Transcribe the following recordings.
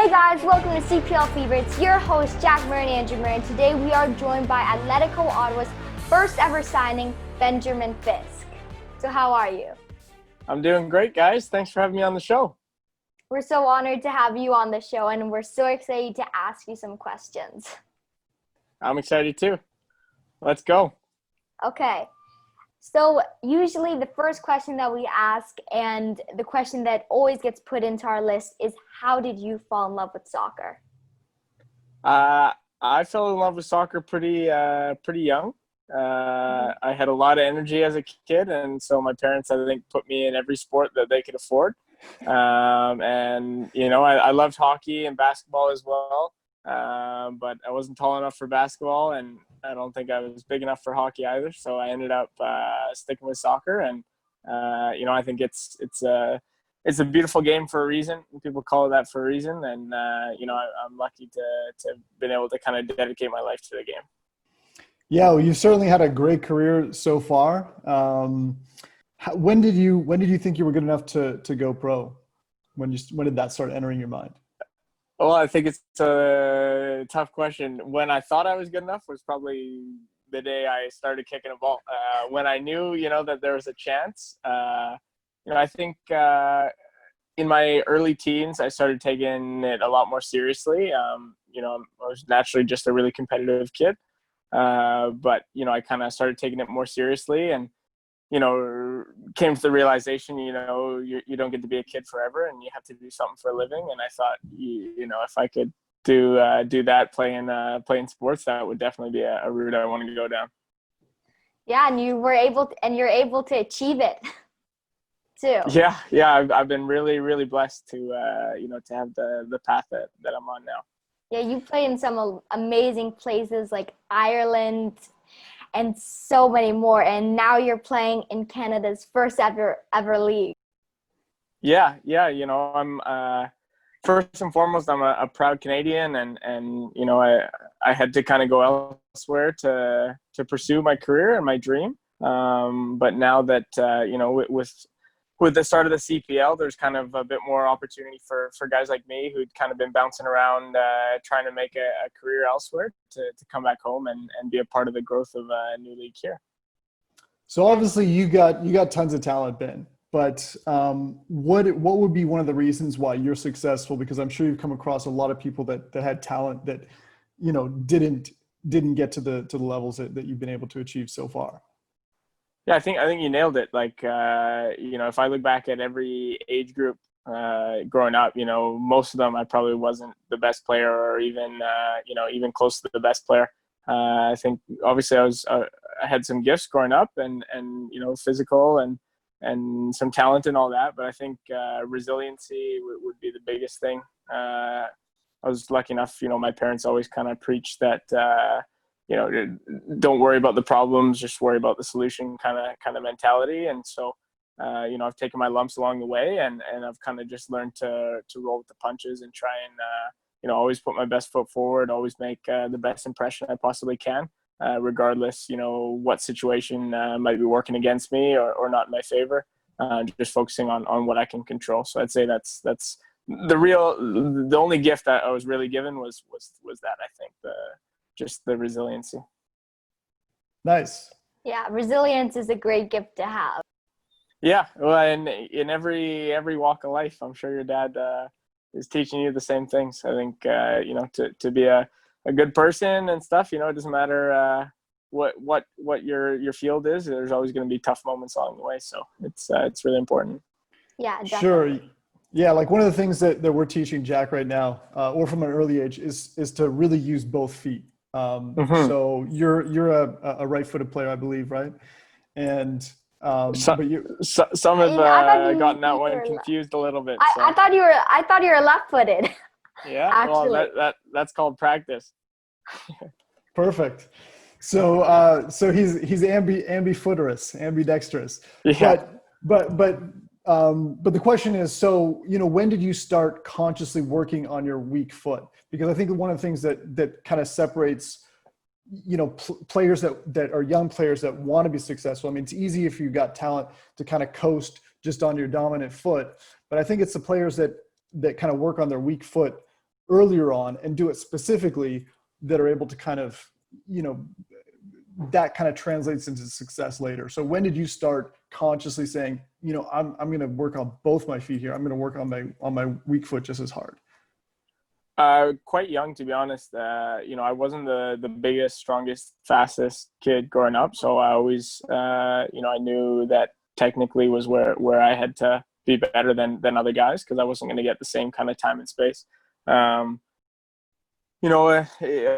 Hey guys, welcome to CPL Fever. It's your host, Jack Murray and Andrew Murray. And today we are joined by Atletico Ottawa's first ever signing, Ben Fisk. So how are you? I'm doing great, guys. Thanks for having me on the show. We're so honored to have you on the show, and we're so excited to ask you some questions. I'm excited too. Let's go. Okay. So usually the first question that we ask, and the question that always gets put into our list, is how did you fall in love with soccer? I fell in love with soccer pretty young. I had a lot of energy as a kid, and so my parents, I think, put me in every sport that they could afford. And you know, I loved hockey and basketball as well. But I wasn't tall enough for basketball, and I don't think I was big enough for hockey either. So I ended up sticking with soccer, and you know, I think it's a beautiful game for a reason. People call it that for a reason, and you know, I'm lucky to have been able to kind of dedicate my life to the game. Yeah, well, you've certainly had a great career so far. When did you think you were good enough to go pro? When did that start entering your mind? Well, I think it's a tough question. When I thought I was good enough was probably the day I started kicking a ball. When I knew, you know, that there was a chance. You know, I think in my early teens, I started taking it a lot more seriously. You know, I was naturally just a really competitive kid. But, you know, I kind of started taking it more seriously, and, you know, came to the realization, you know, you don't get to be a kid forever, and you have to do something for a living. And I thought, you know, if I could do that playing sports, that would definitely be a route I wanted to go down. Yeah, and you're able to achieve it too. Yeah. I've been really blessed to, you know, to have the path that I'm on now. Yeah, you play in some amazing places like Ireland and so many more. And now you're playing in Canada's first ever league. Yeah. You know, I'm first and foremost, I'm a proud Canadian, and you know, I had to kind of go elsewhere to pursue my career and my dream. But now that you know, with the start of the CPL, there's kind of a bit more opportunity for guys like me who'd kind of been bouncing around trying to make a career elsewhere to come back home and be a part of the growth of a new league here. So obviously you got tons of talent, Ben, but what would be one of the reasons why you're successful? Because I'm sure you've come across a lot of people that had talent that, you know, didn't get to the levels that you've been able to achieve so far. Yeah, I think you nailed it. Like, you know, if I look back at every age group growing up, you know, most of them I probably wasn't the best player, or even, you know, even close to the best player. I think obviously I had some gifts growing up, and you know, physical and some talent and all that. But I think resiliency would be the biggest thing. I was lucky enough, you know, my parents always kind of preached that. You know, don't worry about the problems, just worry about the solution kind of mentality. And so, you know, I've taken my lumps along the way, and I've kind of just learned to roll with the punches and try and, you know, always put my best foot forward, always make the best impression I possibly can, regardless, you know, what situation might be working against me or not in my favor, just focusing on what I can control. So I'd say that's the only gift that I was really given was that, I think, just the resiliency. Nice. Yeah, resilience is a great gift to have. Yeah, well, and in every walk of life, I'm sure your dad is teaching you the same things. I think you know, to be a good person and stuff, you know, it doesn't matter what your field is. There's always going to be tough moments along the way. So it's really important. Yeah, definitely. Sure. Yeah, like one of the things that we're teaching Jack right now, or from an early age, is to really use both feet. So you're a right-footed player, I believe, right? And but some have gotten that one confused a little bit. I thought you were left-footed. Yeah, actually. Well, that's called practice. Perfect. So he's ambidextrous. Yeah. But the question is, so, you know, when did you start consciously working on your weak foot? Because I think one of the things that kind of separates, you know, players that are young players that want to be successful. I mean, it's easy if you've got talent to kind of coast just on your dominant foot, but I think it's the players that kind of work on their weak foot earlier on and do it specifically that are able to kind of, you know, that kind of translates into success later. So when did you start consciously saying, you know, I'm going to work on both my feet here. I'm going to work on my weak foot just as hard? Quite young, to be honest. You know, I wasn't the biggest, strongest, fastest kid growing up. So I always, you know, I knew that technically was where I had to be better than other guys, because I wasn't going to get the same kind of time and space. You know,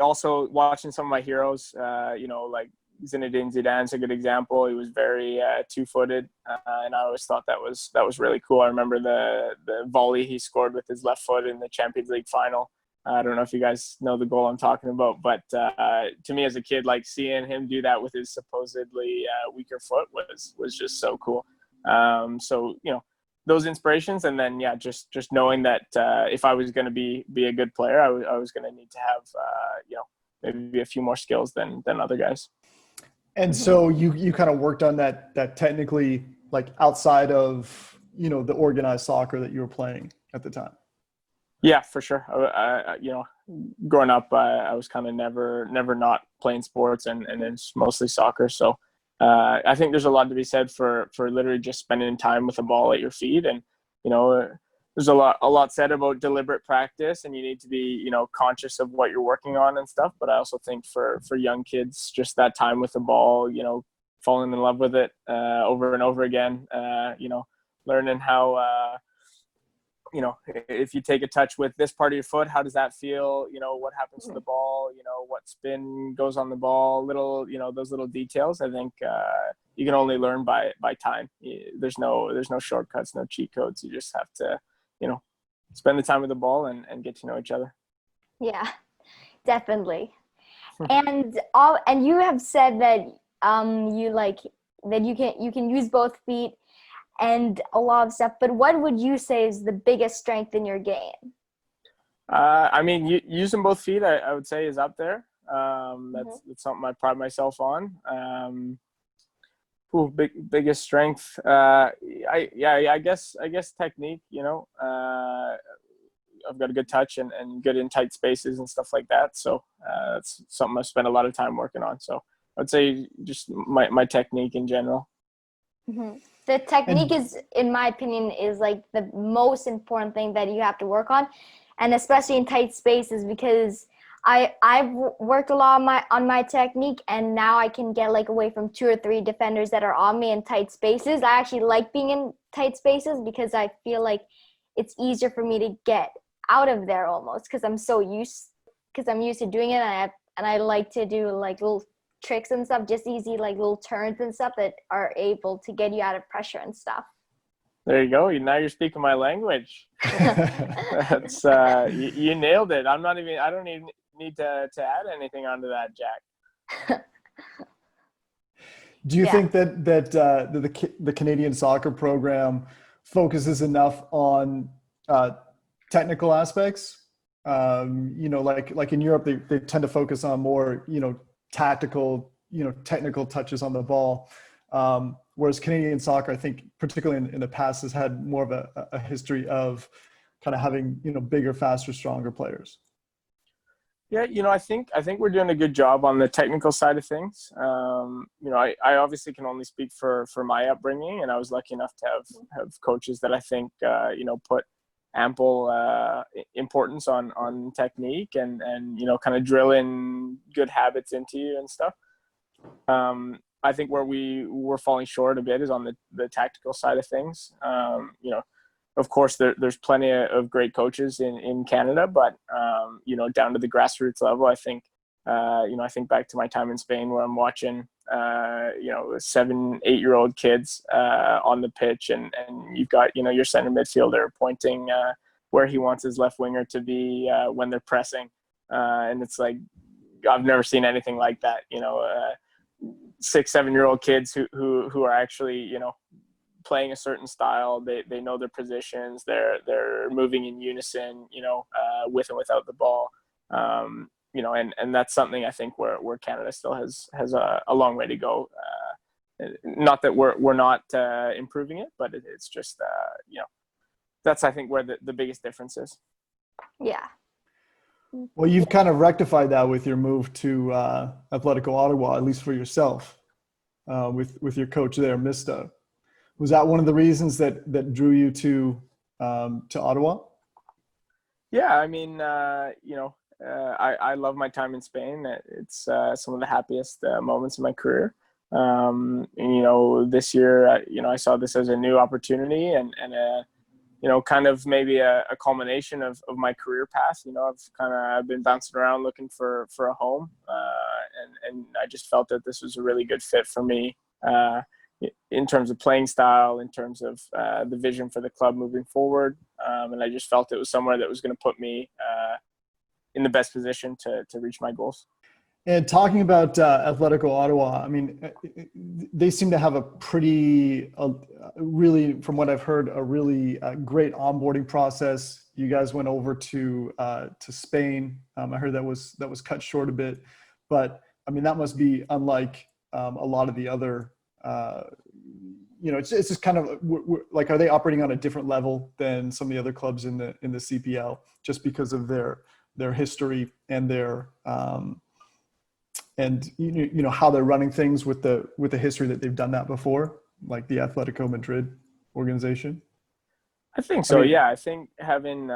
also watching some of my heroes, you know, like Zinedine Zidane's a good example. He was very two-footed, and I always thought that was really cool. I remember the volley he scored with his left foot in the Champions League final. I don't know if you guys know the goal I'm talking about, but to me as a kid, like seeing him do that with his supposedly weaker foot was just so cool. So, you know, those inspirations, and then just knowing that if I was going to be a good player, I was going to need to have you know, maybe a few more skills than other guys. And so you kind of worked on that technically, like outside of, you know, the organized soccer that you were playing at the time. Yeah, for sure. I you know, growing up, I was kind of never not playing sports, and it's mostly soccer. So I think there's a lot to be said for literally just spending time with a ball at your feet. And, you know, there's a lot said about deliberate practice, and you need to be, you know, conscious of what you're working on and stuff. But I also think for young kids, just that time with the ball, you know, falling in love with it over and over again, you know, learning how, you know, if you take a touch with this part of your foot, how does that feel? You know, what happens to the ball? You know, what spin goes on the ball? Little, you know, those little details. I think you can only learn by time. There's no shortcuts, no cheat codes. You just have to, you know, spend the time with the ball and get to know each other. Yeah, definitely. And you have said that you like that you can use both feet and a lot of stuff, but what would you say is the biggest strength in your game? I mean, using both feet, I would say, is up there. That's something I pride myself on. Biggest strength. I guess technique. You know, I've got a good touch and good in tight spaces and stuff like that. So that's something I've spent a lot of time working on. So I would say just my technique in general. Mm-hmm. The technique is, in my opinion, is like the most important thing that you have to work on, and especially in tight spaces, because I've worked a lot on my technique, and now I can get like away from 2 or 3 defenders that are on me in tight spaces. I actually like being in tight spaces because I feel like it's easier for me to get out of there almost, because I'm used to doing it, and I like to do like little tricks and stuff, just easy like little turns and stuff that are able to get you out of pressure and stuff. There you go. Now you're speaking my language. That's you nailed it. I don't even need to add anything onto that, Jack. Do you think that the Canadian soccer program focuses enough on technical aspects? You know, like in Europe, they tend to focus on more, you know, tactical, you know, technical touches on the ball. Whereas Canadian soccer, I think, particularly in the past, has had more of a history of kind of having, you know, bigger, faster, stronger players. Yeah, you know, I think we're doing a good job on the technical side of things. You know, I obviously can only speak for my upbringing, and I was lucky enough to have coaches that I think you know, put ample importance on technique and you know, kind of drill in good habits into you and stuff. I think where we were falling short a bit is on the tactical side of things. You know, of course, there's plenty of great coaches in Canada, but you know, down to the grassroots level, I think you know, I think back to my time in Spain where I'm watching you know, 7-8-year-old kids on the pitch, and you've got, you know, your center midfielder pointing where he wants his left winger to be when they're pressing, and it's like, I've never seen anything like that. You know, 6-7-year-old kids who are actually, you know, playing a certain style. They know their positions. They're moving in unison, you know, with and without the ball. You know, and that's something I think where Canada still has a long way to go. Not that we're not improving it, but it's just you know, that's, I think, where the biggest difference is. Yeah. Well, you've kind of rectified that with your move to Atletico Ottawa, at least for yourself, with your coach there, Mista. Was that one of the reasons that drew you to Ottawa? Yeah, I mean, I love my time in Spain. It's some of the happiest moments in my career. And, this year, I saw this as a new opportunity and kind of maybe a culmination of my career path. I've kind of been bouncing around looking for a home, and I just felt that this was a really good fit for me in terms of playing style, in terms of the vision for the club moving forward. And I just felt it was somewhere that was going to put me in the best position to reach my goals. And talking about Atletico Ottawa, I mean, they seem to have a pretty, really, from what I've heard, a really great onboarding process. You guys went over to Spain. I heard that was cut short a bit, but I mean that must be unlike a lot of the other. It's just kind of like, are they operating on a different level than some of the other clubs in the CPL, just because of their history and their and how they're running things with the history that they've done that before, like the Atletico Madrid organization? I think so. Yeah, I think having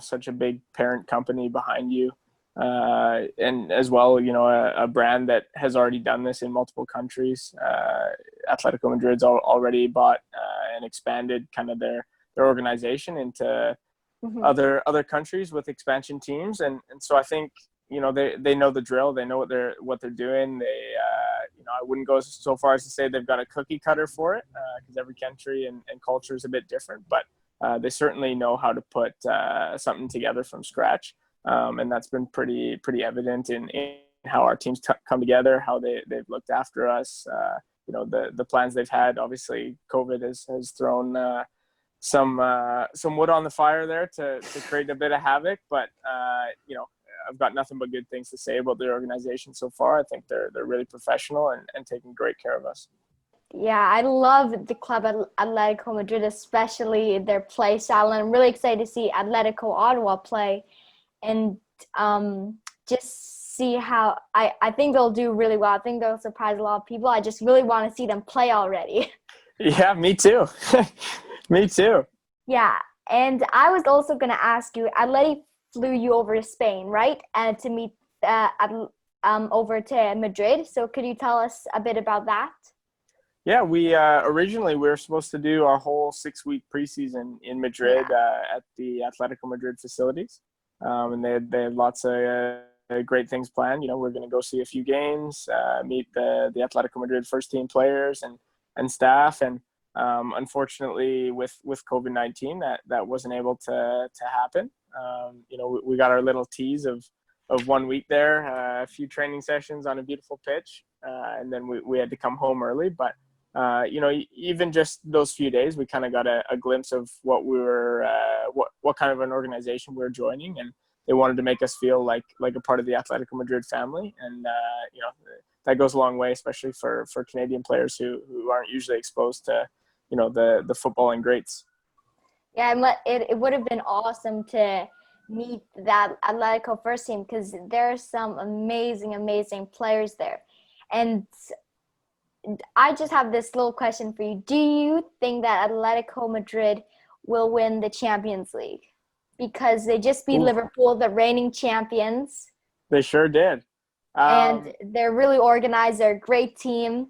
such a big parent company behind you, and as well, a brand that has already done this in multiple countries. Atletico Madrid's already bought and expanded kind of their organization into other countries with expansion teams, and so I think they know the drill. They know what they're doing. I wouldn't go so far as to say they've got a cookie cutter for it, because every country and culture is a bit different, but they certainly know how to put something together from scratch. And that's been pretty evident in how our teams come together, how they've looked after us. The plans they've had. Obviously, COVID has thrown some wood on the fire there to create a bit of havoc. But I've got nothing but good things to say about their organization so far. I think they're really professional and taking great care of us. Yeah, I love the club at Atletico Madrid, especially their play style, and I'm really excited to see Atletico Ottawa play. And just see how I think they'll do really well. I think they'll surprise a lot of people. I just really want to see them play already. Yeah, me too. Me too. Yeah, and I was also going to ask you, Atleti flew you over to Spain, right? And to meet over to Madrid. So could you tell us a bit about that? Yeah, we originally we were supposed to do our whole 6-week preseason in Madrid at the Atletico Madrid facilities. And they had lots of great things planned. We're going to go see a few games, meet the Atletico Madrid first team players and staff. And unfortunately, with COVID-19, that wasn't able to happen. We got our little tease of 1 week there, a few training sessions on a beautiful pitch, and then we had to come home early. But even just those few days, we kind of got a glimpse of what we were, what kind of an organization we were joining, and they wanted to make us feel like a part of the Atletico Madrid family, and that goes a long way, especially for Canadian players who aren't usually exposed to the footballing greats. Yeah, it would have been awesome to meet that Atletico first team, because there are some amazing players there. And I just have this little question for you. Do you think that Atletico Madrid will win the Champions League? Because they just beat Liverpool, the reigning champions. They sure did. And they're really organized. They're a great team.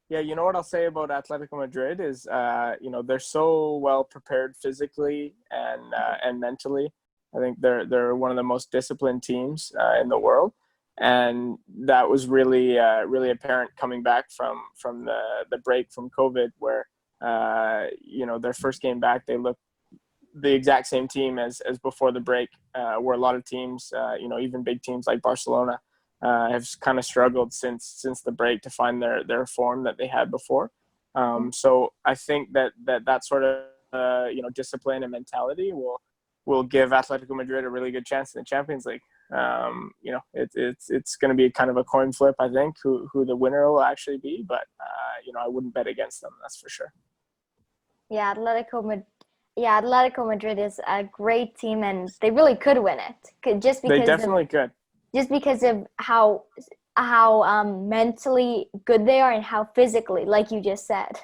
Yeah, you know what I'll say about Atletico Madrid is, they're so well prepared physically and mentally. I think they're one of the most disciplined teams in the world. And that was really apparent coming back from the break from COVID, where their first game back, they looked the exact same team as before the break, where a lot of teams, even big teams like Barcelona, have kind of struggled since the break to find their form that they had before. So I think that sort of discipline and mentality will give Atletico Madrid a really good chance in the Champions League. It's going to be kind of a coin flip, I think, who the winner will actually be. But I wouldn't bet against them, that's for sure. Yeah, Atletico Madrid. Yeah, Atletico Madrid is a great team, and they really could win it. Just They because definitely could. just because of how mentally good they are and how physically, like you just said.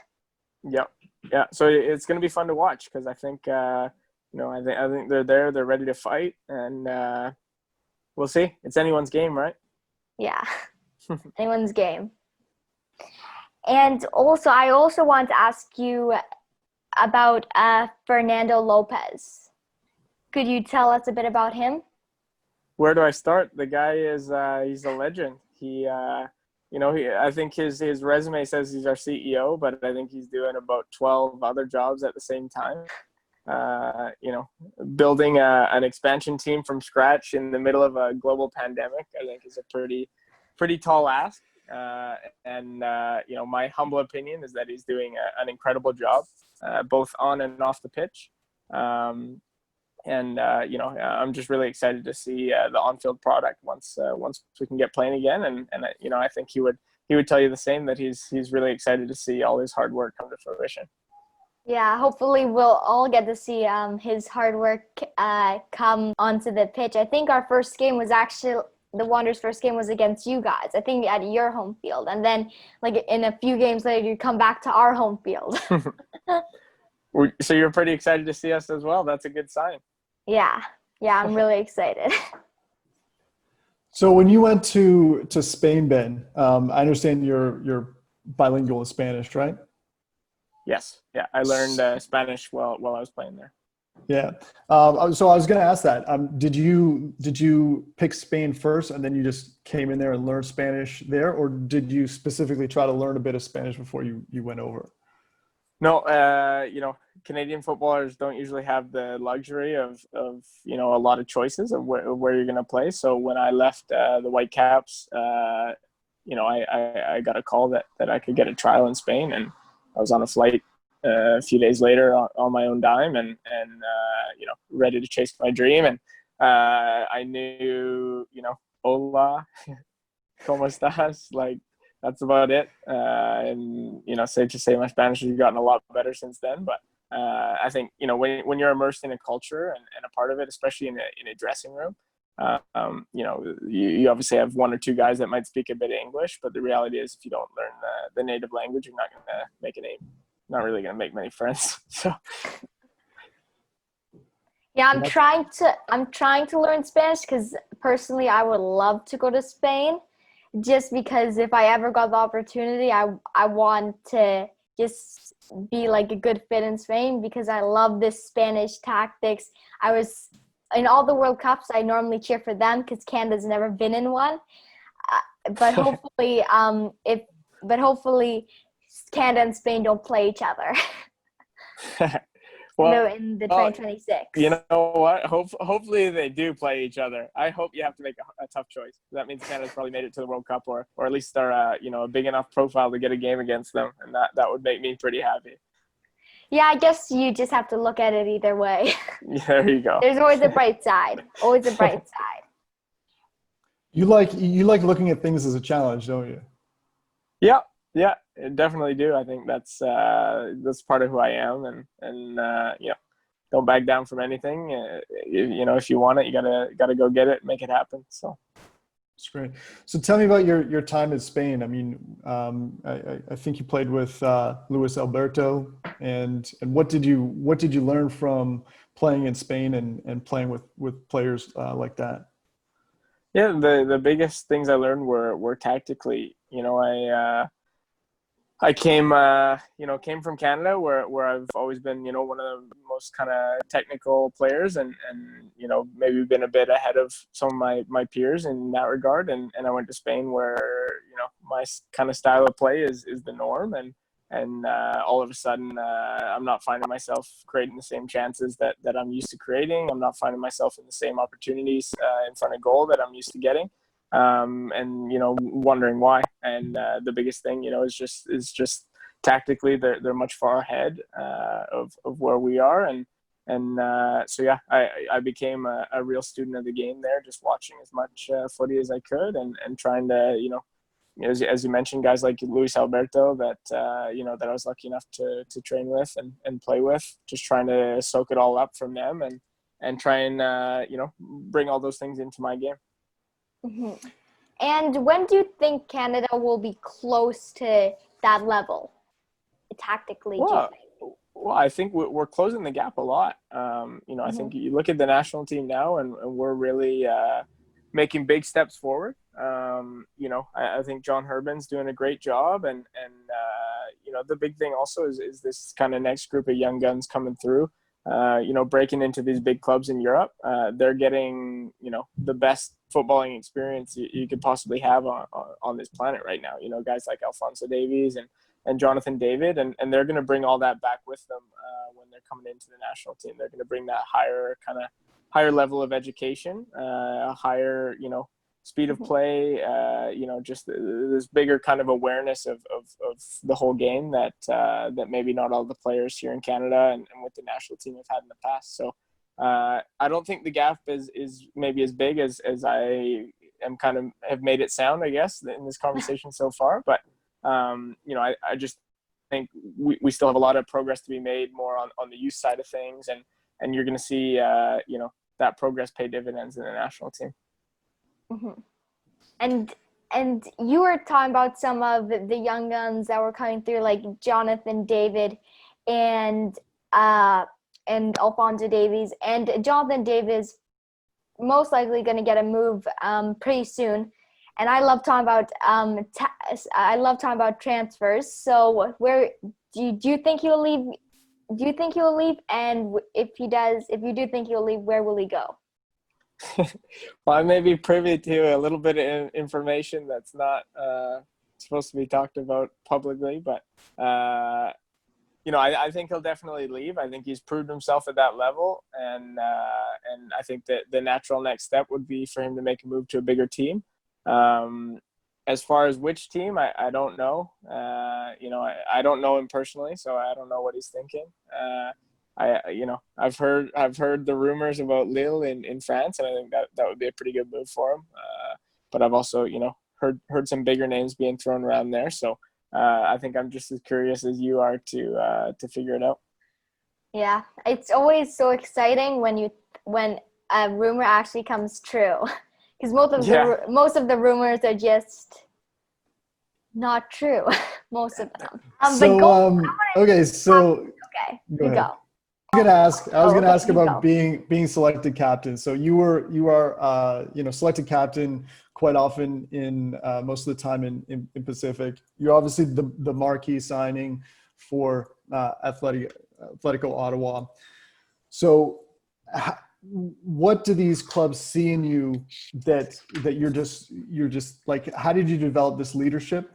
Yep. Yeah. So it's going to be fun to watch because I think I think they're there. They're ready to fight, and we'll see. It's anyone's game, right? Yeah, anyone's game. And also, I also want to ask you about Fernando Lopez. Could you tell us a bit about him? Where do I start? The guy is he's a legend. I think his resume says he's our CEO, but I think he's doing about 12 other jobs at the same time. Building an expansion team from scratch in the middle of a global pandemic, I think is a pretty tall ask. My humble opinion is that he's doing an incredible job, both on and off the pitch. I'm just really excited to see the on-field product once we can get playing again. And I think he would tell you the same, that he's really excited to see all his hard work come to fruition. Yeah, hopefully we'll all get to see his hard work come onto the pitch. I think our first game was actually the Wanderers' first game was against you guys. I think at your home field, and then like in a few games later, you come back to our home field. So you're pretty excited to see us as well. That's a good sign. Yeah, I'm really excited. So when you went to Spain, Ben, I understand you're bilingual in Spanish, right? Yes. Yeah, I learned Spanish while I was playing there. Yeah. So I was going to ask that. Did you pick Spain first and then you just came in there and learned Spanish there, or did you specifically try to learn a bit of Spanish before you went over? No, Canadian footballers don't usually have the luxury of a lot of choices of where you're going to play. So when I left the Whitecaps, I got a call that I could get a trial in Spain, and I was on a flight a few days later on my own dime and ready to chase my dream. And I knew, hola, ¿cómo estás? Like, that's about it. Safe to say my Spanish has gotten a lot better since then. But I think, when you're immersed in a culture and a part of it, especially in a dressing room, you obviously have one or two guys that might speak a bit of English, but the reality is if you don't learn the native language, you're not going to make a name. Not really going to make many friends. So. Yeah, I'm trying to learn Spanish because personally I would love to go to Spain, just because if I ever got the opportunity, I want to just be like a good fit in Spain because I love this Spanish tactics. I was in all the World Cups. I normally cheer for them because Canada's never been in one. But hopefully, hopefully Canada and Spain don't play each other. Well, in the 2026. You know what? Hopefully they do play each other. I hope you have to make a tough choice. That means Canada's probably made it to the World Cup, or at least they're a big enough profile to get a game against them, and that would make me pretty happy. Yeah, I guess you just have to look at it either way. Yeah, there you go. There's always a bright side. Always a bright side. You like looking at things as a challenge, don't you? Yeah, I definitely do. I think that's part of who I am, and don't back down from anything. If you want it, you gotta go get it, make it happen. So. That's great. So tell me about your time in Spain. I mean, I think you played with Luis Alberto, and what did you learn from playing in Spain and playing with players like that? Yeah, the biggest things I learned were tactically. I came from Canada where I've always been, one of the most kind of technical players and maybe been a bit ahead of some of my peers in that regard. And I went to Spain where, my kind of style of play is the norm. And all of a sudden, I'm not finding myself creating the same chances that I'm used to creating. I'm not finding myself in the same opportunities in front of goal that I'm used to getting. Wondering why. And the biggest thing, is just tactically they're much far ahead of where we are. I became a real student of the game there, just watching as much footy as I could and trying to, as you mentioned, guys like Luis Alberto that that I was lucky enough to train with and play with. Just trying to soak it all up from them and try and bring all those things into my game. Mm-hmm. And when do you think Canada will be close to that level, tactically? Do you think? Well, I think we're closing the gap a lot. I think you look at the national team now, and we're really making big steps forward. I think John Herbin's doing a great job, and the big thing also is this kind of next group of young guns coming through. Breaking into these big clubs in Europe. They're getting the best footballing experience you could possibly have on this planet right now. Guys like Alphonso Davies and Jonathan David, and they're going to bring all that back with them when they're coming into the national team. They're going to bring that higher level of education, higher speed of play, just this bigger kind of awareness of the whole game that maybe not all the players here in Canada and with the national team have had in the past. So I don't think the gap is maybe as big as I am kind of have made it sound, I guess, in this conversation so far. But I just think we still have a lot of progress to be made more on the youth side of things, and you're going to see that progress pay dividends in the national team. Mm-hmm. And you were talking about some of the young guns that were coming through, like Jonathan David and Alphonso Davies, and Jonathan David is most likely going to get a move pretty soon. And I love talking about transfers. So where do you think he'll leave? Do you think he'll leave? And if you do think he'll leave, where will he go? Well, I may be privy to a little bit of information that's not supposed to be talked about publicly, but I think he'll definitely leave. I think he's proved himself at that level, and I think that the natural next step would be for him to make a move to a bigger team. As far as which team, I don't know. I don't know him personally, so I don't know what he's thinking. I've heard the rumors about Lille in France, and I think that would be a pretty good move for him. But I've also, heard some bigger names being thrown around there. So I think I'm just as curious as you are to figure it out. Yeah, it's always so exciting when a rumor actually comes true, because most of the rumors are just not true. Most of them. Okay, you go. I was gonna ask about being selected captain. So you are selected captain quite often in most of the time in Pacific. You're obviously the marquee signing for Atletico Ottawa. So what do these clubs see in you that you're just like, how did you develop this leadership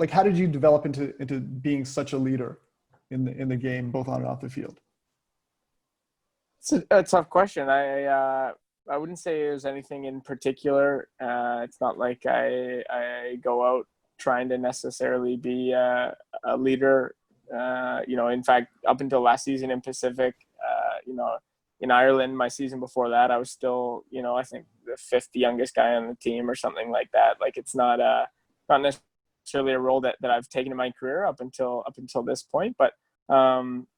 how did you develop into being such a leader in the game, both on and off the field? It's a tough question. I wouldn't say there's anything in particular. It's not like I go out trying to necessarily be a leader. In fact, up until last season in Pacific, in Ireland, my season before that, I was still, I think the 5th youngest guy on the team or something like that. Like, it's not necessarily a role that I've taken in my career up until this point. But, I'm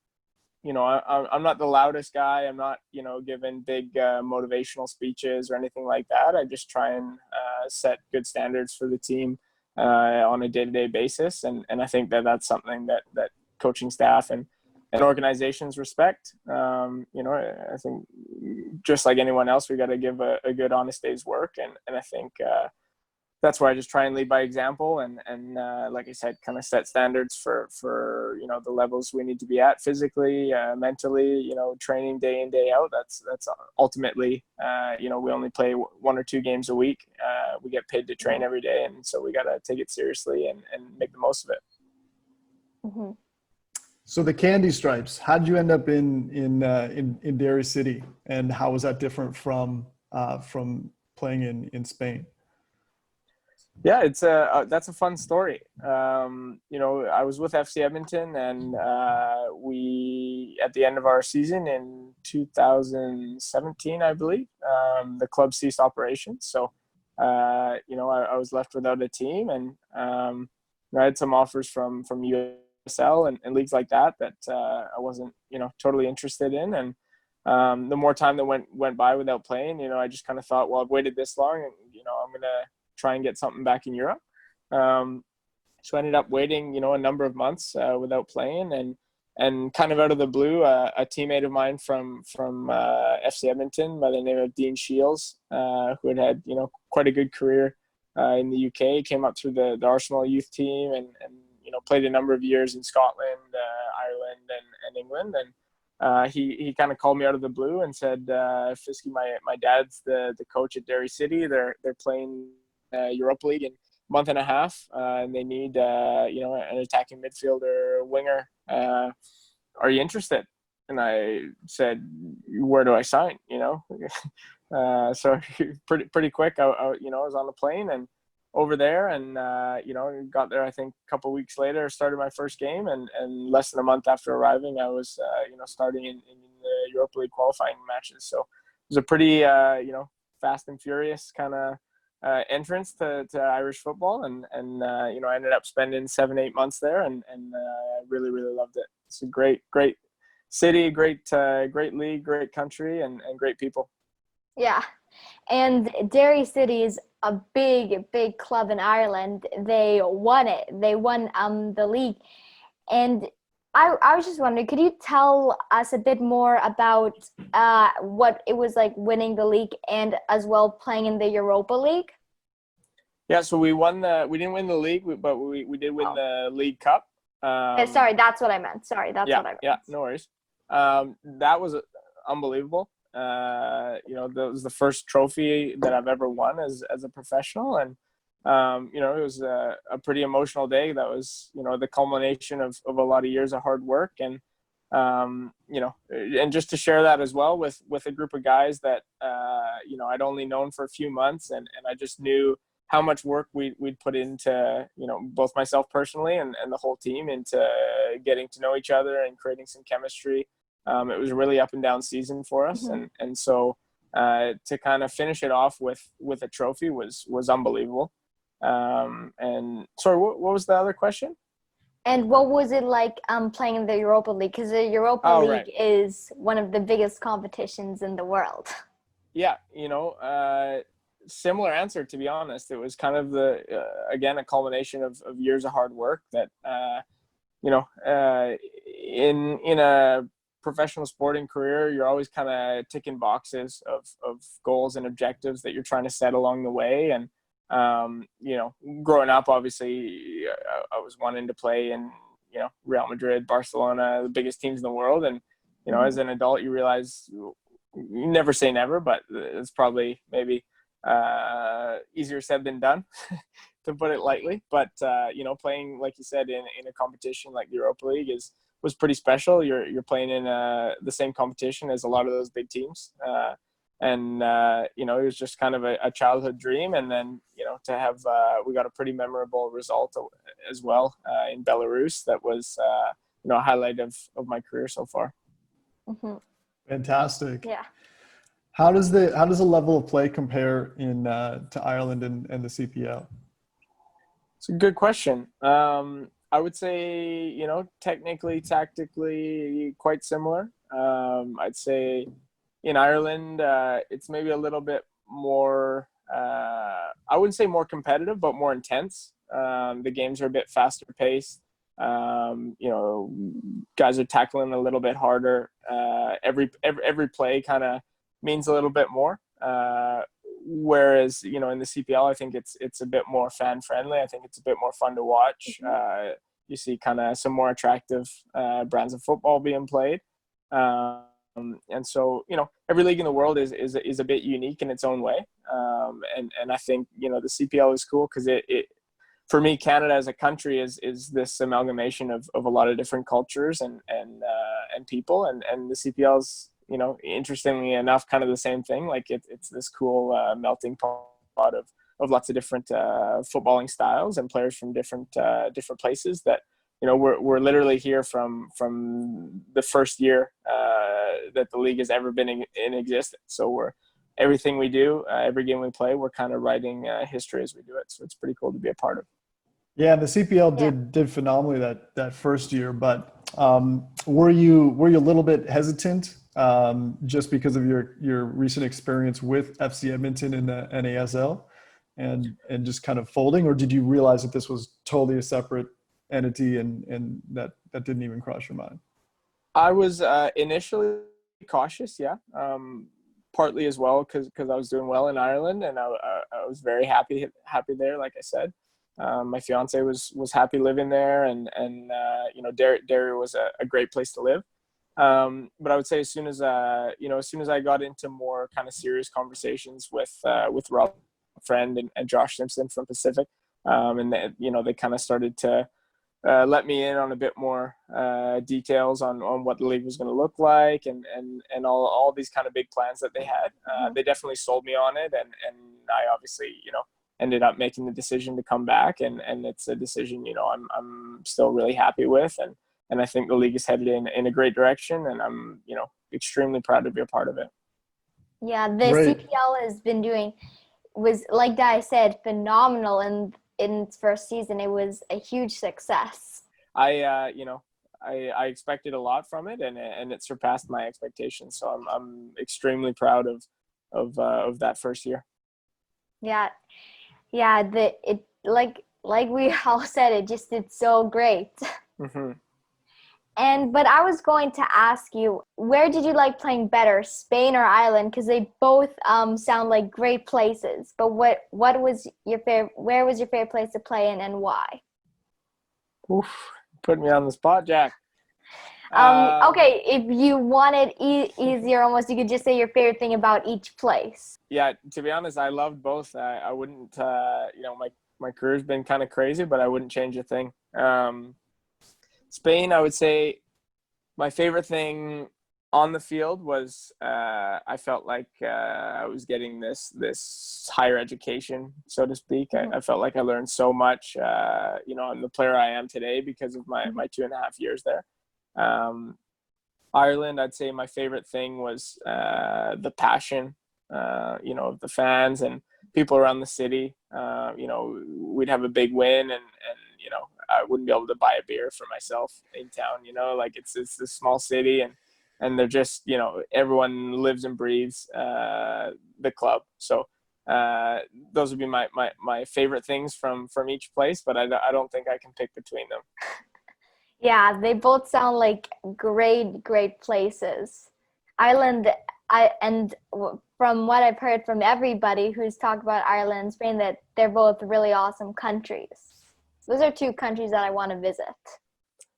not the loudest guy. I'm not, giving big motivational speeches or anything like that. I just try and set good standards for the team on a day-to-day basis. And I think that's something that coaching staff and organizations respect. I think just like anyone else, we got to give a good, honest day's work. And I think that's where I just try and lead by example and like I said, kind of set standards for the levels we need to be at physically, mentally, training day in, day out. That's ultimately, we only play 1 or 2 games a week. We get paid to train every day. And so we got to take it seriously and make the most of it. Mm-hmm. So the Candy Stripes, how did you end up in Derry City, and how was that different from playing in Spain? Yeah, that's a fun story. I was with FC Edmonton, and we at the end of our season in 2017, I believe, the club ceased operations. So, I was left without a team, and I had some offers from USL and leagues like that I wasn't totally interested in, and the more time that went by without playing, I just kind of thought, well, I've waited this long, and I'm gonna try and get something back in Europe. So I ended up waiting, a number of months without playing, and kind of out of the blue, a teammate of mine from FC Edmonton by the name of Dean Shields, who had quite a good career in the UK, came up through the Arsenal youth team, and played a number of years in Scotland, Ireland, and England, and he kind of called me out of the blue and said, Fisky, my dad's the coach at Derry City. They're playing Europa League in a month and a half, and they need an attacking midfielder, winger. Are you interested? And I said, where do I sign? So pretty quick. I was on the plane and over there, and got there. I think a couple of weeks later, started my first game, and less than a month after arriving, I was starting in the Europa League qualifying matches. So it was a pretty fast and furious kind of entrance to Irish football, and I ended up spending 7-8 months there, and I really loved it. It's a great city, great league, great country, and great people. Yeah, and Derry City is a big club in Ireland. They won it. They won the league, and I was just wondering, could you tell us a bit more about what it was like winning the league and as well playing in the Europa League? Yeah, so we didn't win the league, but we did win the League Cup. Sorry, that's what I meant. Sorry, that's what I meant. Yeah, no worries. That was unbelievable. That was the first trophy that I've ever won as a professional, and it was a pretty emotional day. That was the culmination of a lot of years of hard work, and and just to share that as well with a group of guys that I'd only known for a few months, and I just knew how much work we'd put into both myself personally and the whole team into getting to know each other and creating some chemistry. It was a really up and down season for us, and so to kind of finish it off with a trophy was unbelievable. And sorry, what was the other question? And what was it like playing in the Europa League? Because the Europa League is one of the biggest competitions in the world. Yeah, similar answer, to be honest. It was kind of again a culmination of years of hard work that in a professional sporting career, you're always kind of ticking boxes of goals and objectives that you're trying to set along the way. And growing up, obviously I was wanting to play in Real Madrid, Barcelona, the biggest teams in the world, and as an adult you realize you never say never, but it's probably maybe easier said than done to put it lightly. But playing, like you said, in a competition like the Europa League was pretty special. You're playing in the same competition as a lot of those big teams, and it was just kind of a childhood dream. And then to have we got a pretty memorable result as well in Belarus. That was a highlight of my career so far. Fantastic. Yeah. How does the level of play compare to Ireland and the CPL? It's a good question. I would say, technically, tactically, quite similar. I'd say in Ireland, it's maybe a little bit more, I wouldn't say more competitive, but more intense. The games are a bit faster paced. Guys are tackling a little bit harder. Every play kind of means a little bit more. Whereas, in the CPL, I think it's a bit more fan friendly. I think it's a bit more fun to watch. You see kind of some more attractive brands of football being played. And so, every league in the world is a bit unique in its own way. And I think, the CPL is cool because it for me, Canada as a country is this amalgamation of a lot of different cultures and people, and the CPL's, interestingly enough, kind of the same thing. Like it's this cool melting pot of lots of different footballing styles and players from different places that, you know, we're literally here from the first year that the league has ever been in existence. So everything we do, every game we play, we're kind of writing history as we do it. So it's pretty cool to be a part of. Yeah, the CPL did phenomenally that first year, but were you a little bit hesitant just because of your recent experience with FC Edmonton in the NASL and just kind of folding, or did you realize that this was totally a separate entity and that didn't even cross your mind? I was initially cautious, yeah. Partly as well because I was doing well in Ireland, and I was very happy there, like I said. My fiance was happy living there, and you know, Derry was a great place to live. But I would say as soon as I got into more kind of serious conversations with Rob Friend and Josh Simpson from Pacific, and they kind of started to let me in on a bit more details on what the league was going to look like, and all these kind of big plans that they had. They definitely sold me on it, and I obviously, you know, ended up making the decision to come back, and it's a decision, you know, I'm still really happy with, and I think the league is headed in a great direction, and I'm, you know, extremely proud to be a part of it. Yeah, the Great. CPL has been was, like I said, phenomenal in its first season. It was a huge success. I expected a lot from it, and it surpassed my expectations. So I'm extremely proud of that first year. Yeah, like we all said, it just did so great. Mm-hmm. But I was going to ask you, where did you like playing better, Spain or Ireland? Because they both sound like great places. But what was your favorite? Where was your favorite place to play in, and why? Oof, put me on the spot, Jack. Okay, if you wanted easier, almost, you could just say your favorite thing about each place. Yeah, to be honest, I loved both. I wouldn't, you know, my career's been kind of crazy, but I wouldn't change a thing. Spain, I would say my favorite thing on the field was I felt like I was getting this higher education, so to speak. I felt like I learned so much. You know, I'm the player I am today because of my 2.5 years there. Ireland, I'd say my favorite thing was the passion, you know, of the fans and people around the city. You know, we'd have a big win, and you know, I wouldn't be able to buy a beer for myself in town. You know, like it's this small city, and they're just, you know, everyone lives and breathes the club. So those would be my favorite things from each place, but I don't think I can pick between them. Yeah, they both sound like great places. Ireland, from what I've heard from everybody who's talked about Ireland and Spain, that they're both really awesome countries. Those are two countries that I want to visit.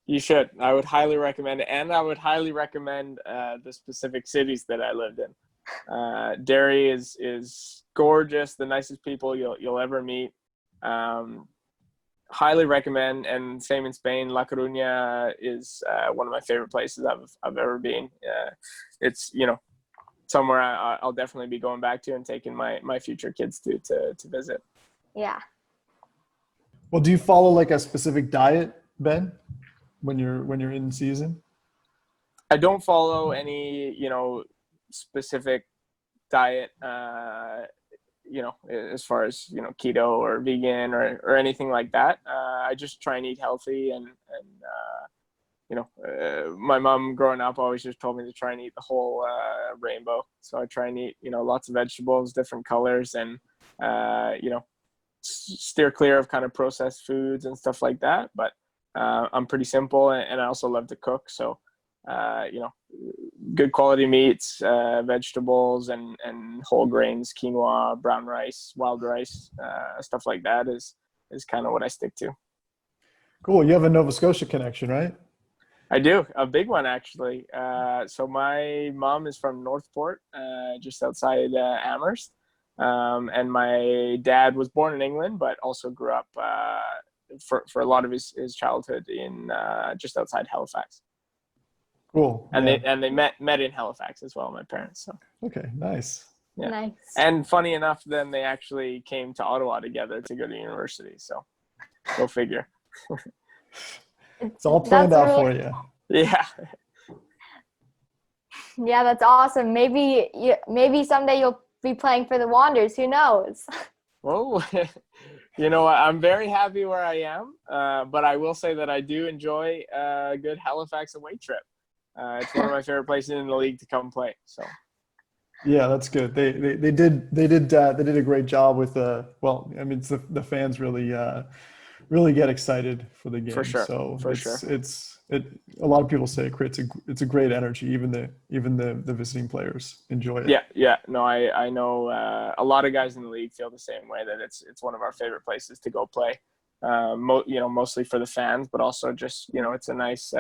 You should. I would highly recommend it, and I would highly recommend the specific cities that I lived in. Derry is gorgeous, the nicest people you'll ever meet. Highly recommend, and same in Spain. La Coruña is one of my favorite places I've ever been. It's, you know, somewhere I'll definitely be going back to and taking my future kids to visit. Yeah. Well, do you follow like a specific diet, Ben, when you're in season? I don't follow any, you know, specific diet, you know, as far as, you know, keto or vegan or anything like that. I just try and eat healthy, and you know, my mom growing up always just told me to try and eat the whole rainbow. So I try and eat, you know, lots of vegetables, different colors, and you know, steer clear of kind of processed foods and stuff like that. But I'm pretty simple, and I also love to cook. So you know, good quality meats, vegetables, and whole grains, quinoa, brown rice, wild rice, stuff like that is kind of what I stick to. Cool. You have a Nova Scotia connection, right? I do, a big one actually. So my mom is from Northport, just outside Amherst, and my dad was born in England, but also grew up for a lot of his childhood in just outside Halifax. Cool. And yeah. they met in Halifax as well, my parents. So Okay, nice. Yeah. Nice. And funny enough, then they actually came to Ottawa together to go to university. So go figure. It's all planned out for you. Yeah. Yeah, that's awesome. Maybe someday you'll be playing for the Wanderers. Who knows? Well, you know, I'm very happy where I am, but I will say that I do enjoy a good Halifax away trip. It's one of my favorite places in the league to come play. So. Yeah, that's good. They did a great job with well, I mean, it's the fans really get excited for the game. For sure. So For sure. A lot of people say it's a great energy. Even the visiting players enjoy it. Yeah. No, I know a lot of guys in the league feel the same way, that it's one of our favorite places to go play. Mostly for the fans, but also just, it's a nice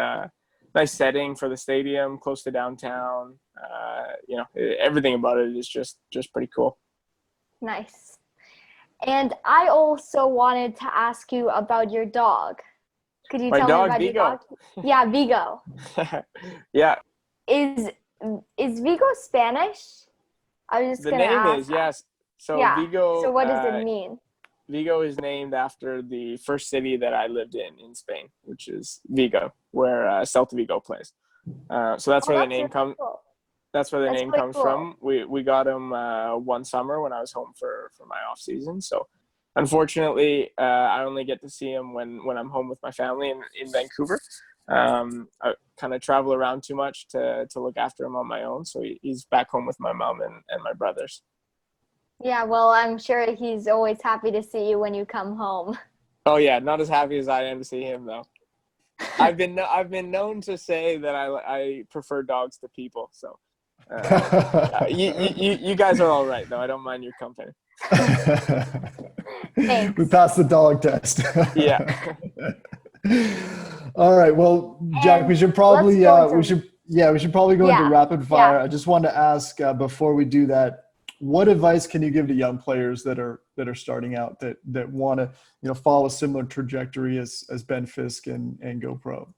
setting for the stadium, close to downtown. Everything about it is just pretty cool. Nice. And I also wanted to ask you about your dog. Could you tell me about Vigo. your dog? Yeah, Vigo. Yeah. Is Vigo Spanish? I was just The gonna name ask. is, yes. So yeah. Vigo. So what does it mean? Vigo is named after the first city that I lived in Spain, which is Vigo, where Celta Vigo plays. So that's where the name comes. Cool. That's where the That's name really comes cool. from. We got him one summer when I was home for my off season. So unfortunately, I only get to see him when I'm home with my family in Vancouver. I kind of travel around too much to look after him on my own. So he's back home with my mom and my brothers. Yeah, well, I'm sure he's always happy to see you when you come home. Oh yeah, not as happy as I am to see him though. I've been known to say that I prefer dogs to people. So you guys are all right though. I don't mind your company. Thanks. We passed the dog test. Yeah. All right. Well, Jack, And we should probably we should probably go into rapid fire. Yeah. I just wanted to ask before we do that, what advice can you give to young players that are starting out that want to follow a similar trajectory as Ben Fisk and go pro?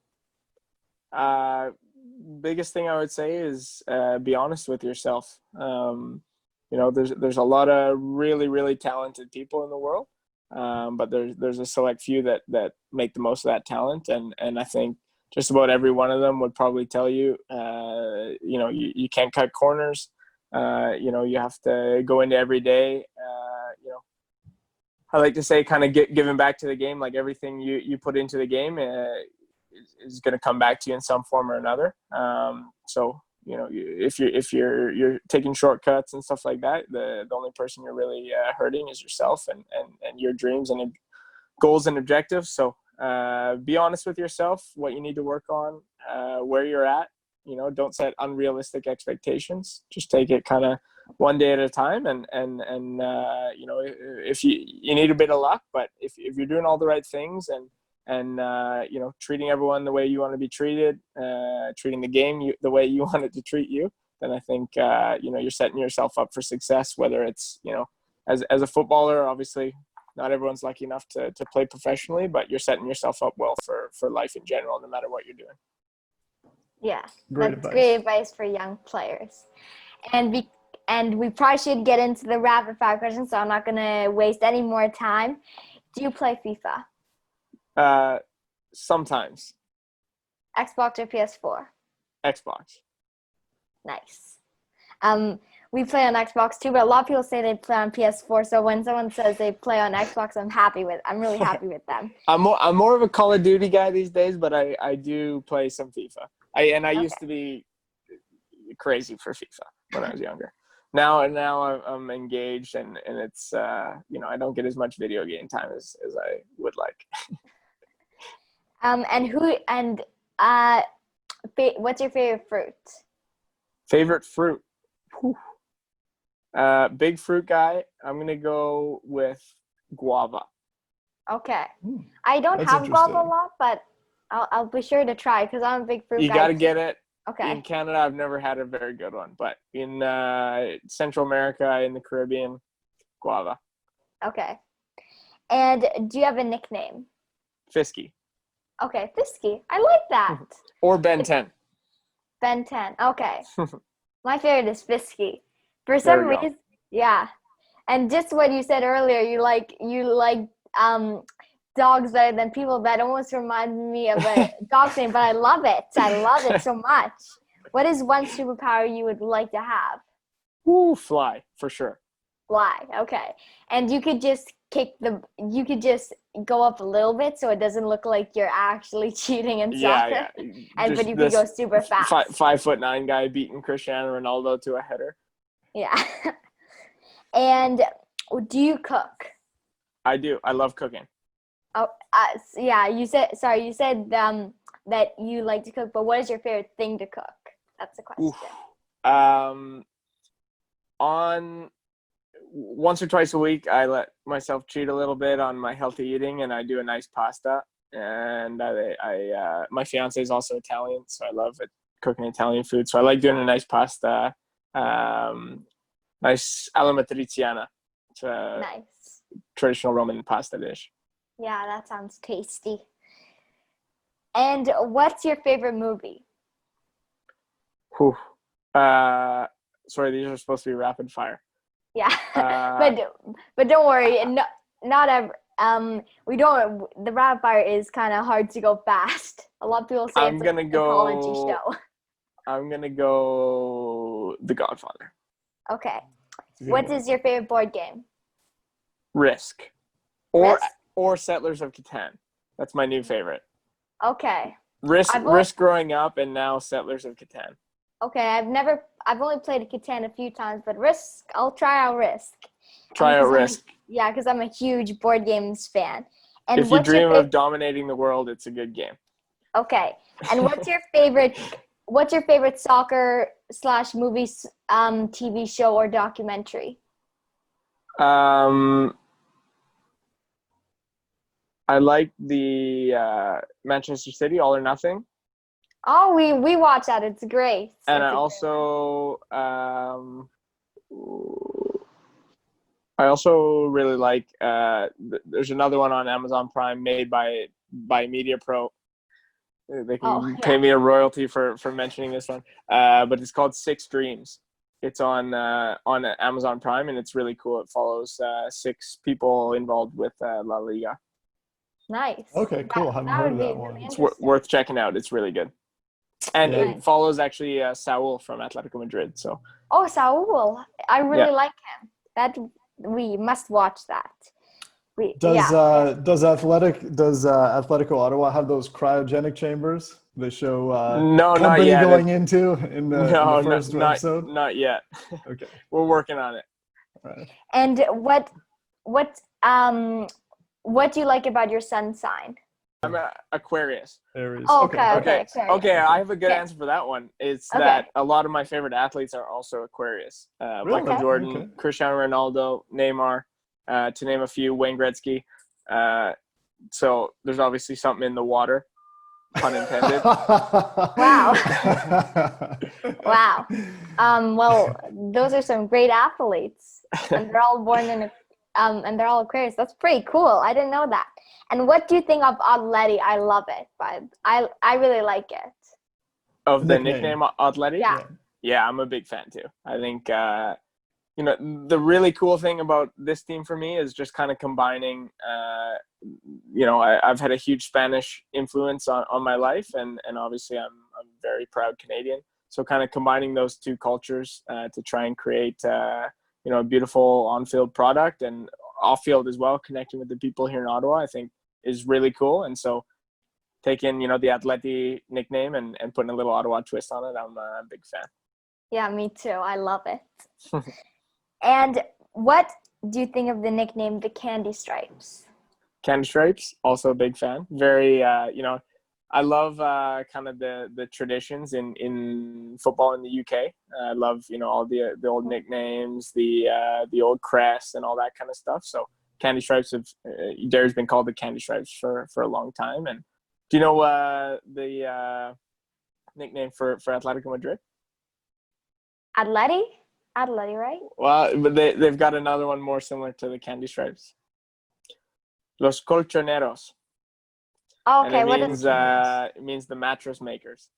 Biggest thing I would say is be honest with yourself. There's a lot of really, really talented people in the world, but there's a select few that make the most of that talent, and I think just about every one of them would probably tell you, you can't cut corners. You have to go into every day. I like to say, kind of giving back to the game. Like everything you put into the game is going to come back to you in some form or another. So if you're taking shortcuts and stuff like that, the only person you're really hurting is yourself and your dreams and goals and objectives. So be honest with yourself, what you need to work on, where you're at. Don't set unrealistic expectations. Just take it kind of one day at a time. And if you need a bit of luck, but if you're doing all the right things and treating everyone the way you want to be treated, treating the game the way you want it to treat you, then I think, you're setting yourself up for success, whether it's, as a footballer, obviously not everyone's lucky enough to play professionally, but you're setting yourself up well for life in general, no matter what you're doing. Yeah, Great advice for young players. And we probably should get into the rapid fire questions, so I'm not going to waste any more time. Do you play FIFA? Sometimes. Xbox or PS4? Xbox. Nice. We play on Xbox too, but a lot of people say they play on PS4. So when someone says they play on Xbox, I'm really happy with them. I'm more of a Call of Duty guy these days, but I do play some FIFA. I used to be crazy for FIFA when I was younger. Now I'm engaged and it's I don't get as much video game time as I would like. What's your favorite fruit? Favorite fruit? Big fruit guy. I'm gonna go with guava. Okay. I don't have guava a lot, but I'll be sure to try because I'm a big fruit guy. You gotta get it. Okay. In Canada, I've never had a very good one, but in Central America, in the Caribbean, guava. Okay. And do you have a nickname? Fisky. Okay, Fisky. I like that. Or Ben 10. Ben 10. Okay. My favorite is Fisky. For some reason, Yeah. And just what you said earlier, you like dogs better than people. That almost reminds me of a dog's name, but I love it. I love it so much. What is one superpower you would like to have? Woo, fly for sure. Fly. Okay. And you could just go up a little bit so it doesn't look like you're actually cheating in soccer. Yeah. And Just but you could go super fast. 5'9" guy beating Cristiano Ronaldo to a header. Yeah. And do you cook? I do. I love cooking. Oh, yeah. You said that you like to cook, but what is your favorite thing to cook? That's the question. Oof. On once or twice a week, I let myself cheat a little bit on my healthy eating, and I do a nice pasta. And I my fiance is also Italian, so I love it, cooking Italian food. So I like doing a nice pasta, nice alla matriciana. It's a Nice. traditional Roman pasta dish. Yeah, that sounds tasty. And what's your favorite movie? Whew. Sorry, these are supposed to be rapid fire. Yeah, but don't worry, not ever. We don't. The rapid fire is kind of hard to go fast. A lot of people say I'm it's gonna like a psychology go. show. I'm gonna go The Godfather. Okay. Yeah. What is your favorite board game? Risk, Risk? or Settlers of Catan. That's my new favorite. Okay. Risk growing up, and now Settlers of Catan. Okay, I've only played Catan a few times, but Risk, I'll try out Risk. Try out Risk. Yeah, because I'm a huge board games fan. And If you dream of dominating the world, it's a good game. Okay. And what's your favorite soccer / movies, TV show or documentary? I like the Manchester City All or Nothing. Oh, we watch that. It's great. And It's I also really like there's another one on Amazon Prime made by Media Pro. They can pay me a royalty for mentioning this one. But it's called Six Dreams. It's on Amazon Prime, and it's really cool. It follows 6 people involved with La Liga. Nice. Okay, cool. I haven't heard of that one. Really It's worth checking out. It's really good. And it follows actually Saul from Atletico Madrid. So. Oh, Saul! I really like him. That we must watch that. Does Atletico Ottawa have those cryogenic chambers they show no, not company yet. going into in the first episode? Not yet. Okay, we're working on it. All right. And what do you like about your sun sign? I'm an Aquarius. Aries. Oh, okay. I have a good answer for that one. It's that a lot of my favorite athletes are also Aquarius. Really? Michael Jordan, Cristiano Ronaldo, Neymar, to name a few, Wayne Gretzky. So there's obviously something in the water, pun intended. Wow. Wow. Well, those are some great athletes, and they're all born in and they're all Aquarius. That's pretty cool. I didn't know that. And what do you think of Ottleti? I love it, but I really like it. Of the nickname Ottleti? Yeah. Yeah, I'm a big fan too. I think the really cool thing about this team for me is just kind of combining. I've had a huge Spanish influence on my life, and obviously I'm very proud Canadian. So kind of combining those two cultures to try and create a beautiful on-field product and off-field as well, connecting with the people here in Ottawa, I think is really cool. And so taking, the Atleti nickname and putting a little Ottawa twist on it, I'm a big fan. Yeah, me too. I love it. And what do you think of the nickname the Candy Stripes? Candy Stripes, also a big fan. Very, I love kind of the traditions in football in the UK. I love, all the old nicknames, the old crest and all that kind of stuff. So Candy Stripes Derry's been called the Candy Stripes for a long time. And do you know the nickname for Atletico Madrid? Ottleti, right? Well, but they've got another one more similar to the Candy Stripes. Los Colchoneros. Oh, okay, and it means the mattress makers,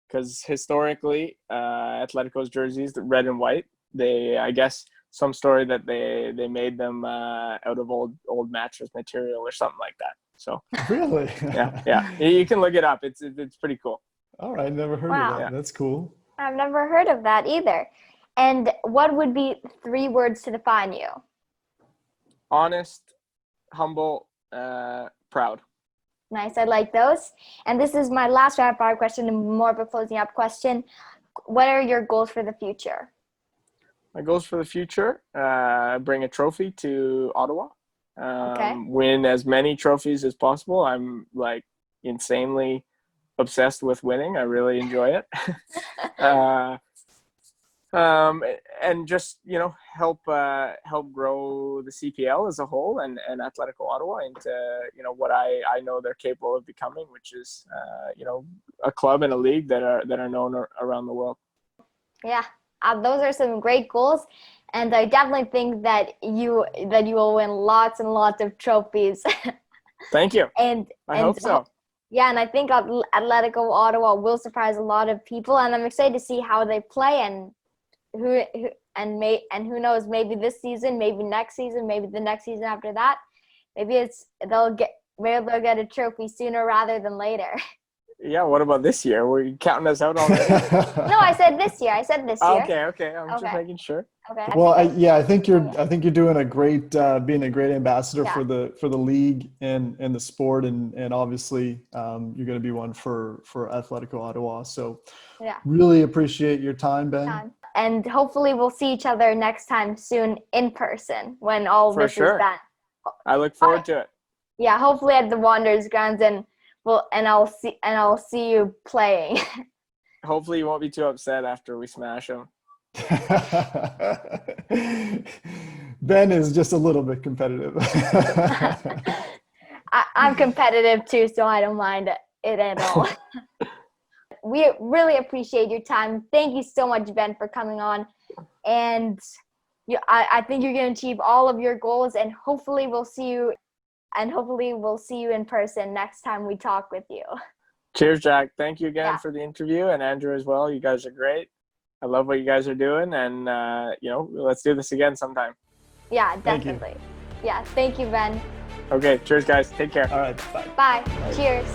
because historically, Atletico's jerseys, the red and white, they, I guess, some story that they made them out of old mattress material or something like that. So Really? yeah, you can look it up. It's pretty cool. All right, never heard Wow. of that. Yeah. That's cool. I've never heard of that either. And what would be 3 words to define you? Honest, humble, proud. Nice, I like those. And this is my last rapid fire question, and more of a closing up question. What are your goals for the future? My goals for the future: bring a trophy to Ottawa. Okay. Win as many trophies as possible. I'm like insanely obsessed with winning. I really enjoy it. And just, you know, help grow the CPL as a whole and Atletico Ottawa into, you know, what I know they're capable of becoming, which is, you know, a club and a league that are known around the world. Yeah, those are some great goals, and I definitely think that you will win lots and lots of trophies. Thank you. and I hope so. Yeah, and I think Atletico Ottawa will surprise a lot of people, and I'm excited to see how they play and who knows, maybe this season, maybe next season, maybe the next season after that, maybe they'll get a trophy sooner rather than later. Yeah, what about this year? Were you counting us out already? No, I said this year. Okay. I'm just making sure. Okay. Well, I think you're doing a great, being a great ambassador for the league and the sport, and obviously you're going to be one for Atletico Ottawa. So yeah, really appreciate your time, Ben. And hopefully we'll see each other next time soon in person when all For this sure. is done. I look forward to it. Yeah, hopefully at the Wanderers grounds, and I'll see you playing. Hopefully you won't be too upset after we smash them. Ben is just a little bit competitive. I'm competitive too, so I don't mind it at all. We really appreciate your time. Thank you so much, Ben, for coming on. And I think you're going to achieve all of your goals, and hopefully we'll see you in person next time we talk with you. Cheers, Jack. Thank you again for the interview, and Andrew as well. You guys are great. I love what you guys are doing, and you know, let's do this again sometime. Yeah, definitely. Yeah, thank you, Ben. Okay, cheers, guys. Take care. All right, bye. Bye. Cheers.